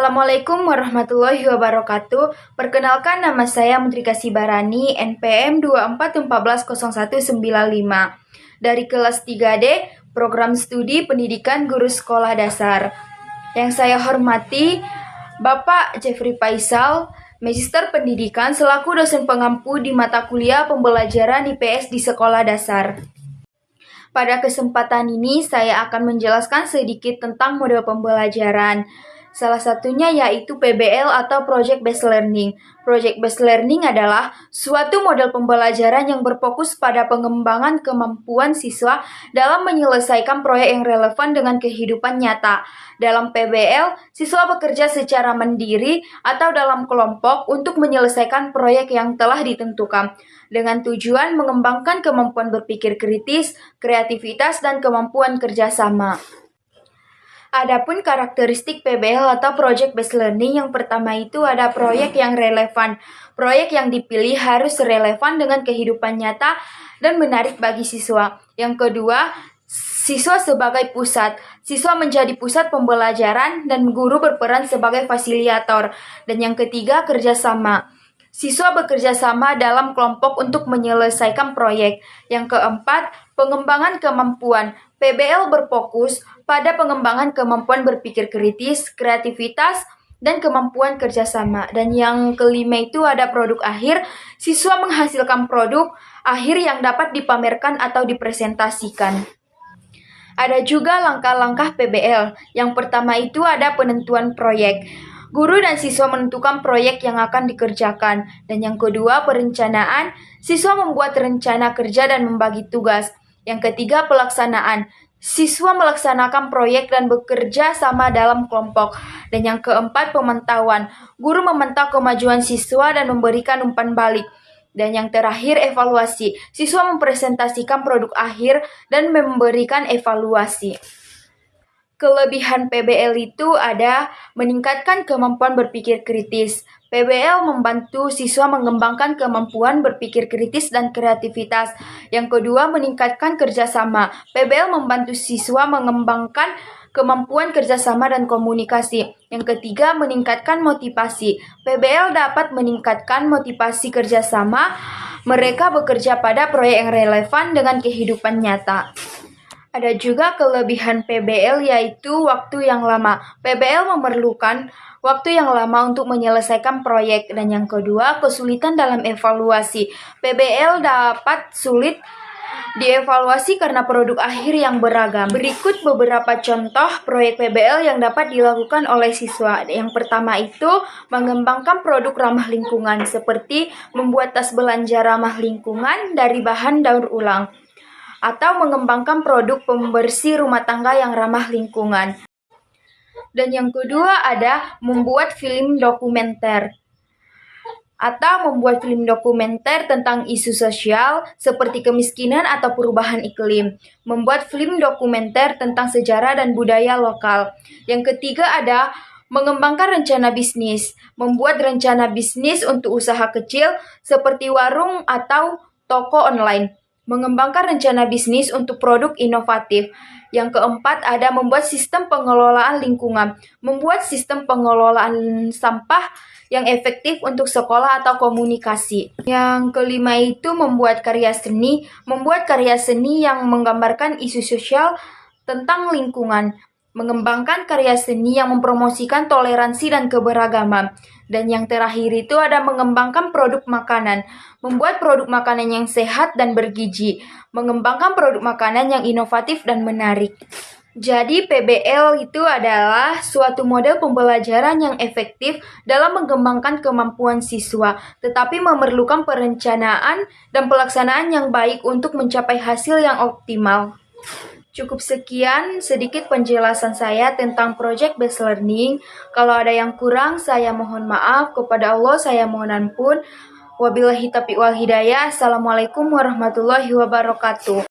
Assalamualaikum warahmatullahi wabarakatuh. Perkenalkan, nama saya Mutrika Sibarani, NPM 24140195 dari kelas 3D, Program Studi Pendidikan Guru Sekolah Dasar. Yang saya hormati Bapak Jeffrey Faisal, Magister Pendidikan selaku dosen pengampu di mata kuliah pembelajaran IPS di sekolah dasar. Pada kesempatan ini saya akan menjelaskan sedikit tentang model pembelajaran. Salah satunya yaitu PBL atau Project Based Learning. Project Based Learning adalah suatu model pembelajaran yang berfokus pada pengembangan kemampuan siswa dalam menyelesaikan proyek yang relevan dengan kehidupan nyata. Dalam PBL, siswa bekerja secara mandiri atau dalam kelompok untuk menyelesaikan proyek yang telah ditentukan, dengan tujuan mengembangkan kemampuan berpikir kritis, kreativitas, dan kemampuan kerjasama. Adapun karakteristik PBL atau Project Based Learning, yang pertama itu ada proyek yang relevan. Proyek yang dipilih harus relevan dengan kehidupan nyata dan menarik bagi siswa. Yang kedua, siswa sebagai pusat. Siswa menjadi pusat pembelajaran dan guru berperan sebagai fasilitator. Dan yang ketiga, kerjasama. Siswa bekerja sama dalam kelompok untuk menyelesaikan proyek. Yang keempat, pengembangan kemampuan. PBL berfokus pada pengembangan kemampuan berpikir kritis, kreativitas, dan kemampuan kerjasama. Dan yang kelima itu ada produk akhir. Siswa menghasilkan produk akhir yang dapat dipamerkan atau dipresentasikan. Ada juga langkah-langkah PBL. Yang pertama itu ada penentuan proyek. Guru dan siswa menentukan proyek yang akan dikerjakan. Dan yang kedua, perencanaan. Siswa membuat rencana kerja dan membagi tugas. Yang ketiga, pelaksanaan. Siswa melaksanakan proyek dan bekerja sama dalam kelompok. Dan yang keempat, pemantauan. Guru memantau kemajuan siswa dan memberikan umpan balik. Dan yang terakhir, evaluasi. Siswa mempresentasikan produk akhir dan memberikan evaluasi. Kelebihan PBL itu ada meningkatkan kemampuan berpikir kritis. PBL membantu siswa mengembangkan kemampuan berpikir kritis dan kreativitas. Yang kedua, meningkatkan kerjasama. PBL membantu siswa mengembangkan kemampuan kerjasama dan komunikasi. Yang ketiga, meningkatkan motivasi. PBL dapat meningkatkan motivasi kerjasama. Mereka bekerja pada proyek yang relevan dengan kehidupan nyata. Ada juga kelebihan PBL yaitu waktu yang lama. PBL memerlukan waktu yang lama untuk menyelesaikan proyek. Dan yang kedua, kesulitan dalam evaluasi. PBL dapat sulit dievaluasi karena produk akhir yang beragam. Berikut beberapa contoh proyek PBL yang dapat dilakukan oleh siswa. Yang pertama itu mengembangkan produk ramah lingkungan, seperti membuat tas belanja ramah lingkungan dari bahan daur ulang, atau mengembangkan produk pembersih rumah tangga yang ramah lingkungan. Dan yang kedua ada membuat film dokumenter tentang isu sosial seperti kemiskinan atau perubahan iklim. Membuat film dokumenter tentang sejarah dan budaya lokal. Yang ketiga ada mengembangkan rencana bisnis. Membuat rencana bisnis untuk usaha kecil seperti warung atau toko online. Mengembangkan rencana bisnis untuk produk inovatif. Yang keempat ada membuat sistem pengelolaan lingkungan. Membuat sistem pengelolaan sampah yang efektif untuk sekolah atau komunikasi. Yang kelima itu membuat karya seni. Membuat karya seni yang menggambarkan isu sosial tentang lingkungan. Mengembangkan karya seni yang mempromosikan toleransi dan keberagaman. Dan yang terakhir itu ada mengembangkan produk makanan. Membuat produk makanan yang sehat dan bergizi. Mengembangkan produk makanan yang inovatif dan menarik. Jadi PBL itu adalah suatu model pembelajaran yang efektif dalam mengembangkan kemampuan siswa, tetapi memerlukan perencanaan dan pelaksanaan yang baik untuk mencapai hasil yang optimal. Cukup sekian sedikit penjelasan saya tentang Project Based Learning. Kalau ada yang kurang, saya mohon maaf. Kepada Allah saya mohon ampun. Wabillahi taufiq wal hidayah. Assalamualaikum warahmatullahi wabarakatuh.